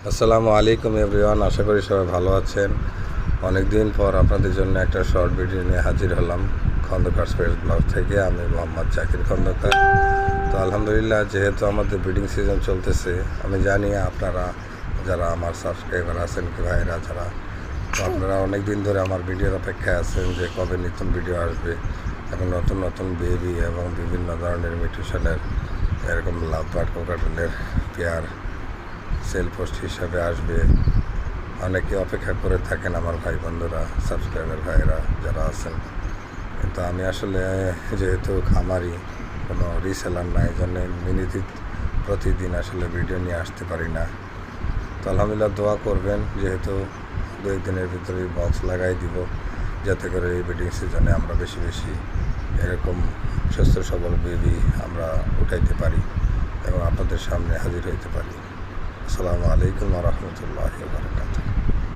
আসসালামু আলাইকুম এভরিওয়ান, আশা করি সবাই ভালো আছেন। অনেক দিন পর আপনাদের জন্য একটা শর্ট ভিডিও নিয়ে হাজির হলাম খন্দকার স্পেস ব্লগ থেকে। আমি মোহাম্মদ জাকির খন্দকার। তো আলহামদুলিল্লাহ, যেহেতু আমাদের ব্রিডিং সিজন চলতেছে, আমি জানি আপনারা যারা আমার সাবস্ক্রাইবার আছেন কি ভাইরা যারা, তো আপনারা অনেক দিন ধরে আমার ভিডিওর অপেক্ষায় আছেন যে কবে নতুন ভিডিও আসবে এবং নতুন নতুন বেবি এবং বিভিন্ন ধরনের মিউটেশনের এরকম লাভ বার্ড কোকাটেলের পেয়ার সেল পোস্ট হিসাবে আসবে। অনেকে অপেক্ষা করে থাকেন আমার ভাই বন্ধুরা, সাবস্ক্রাইবার ভাইরা যারা আছেন। কিন্তু আমি আসলে যেহেতু খামারি, কোনো রিসেলার নাই, এই জন্য প্রতিদিন আসলে ভিডিও নিয়ে আসতে পারি না। তো আলহামদুলিল্লাহ দোয়া করবেন, যেহেতু 2 দিনের ভিতরেই বক্স লাগাই দিব, যাতে করে এই ব্রিডিং সিজনে আমরা বেশি বেশি এরকম সুস্থ সবল বেবি আমরা উঠাইতে পারি এবং আপনাদের সামনে হাজির হইতে পারি। আসসালামু আলাইকুম ওয়া রাহমাতুল্লাহি ওয়া বারাকাতুহু।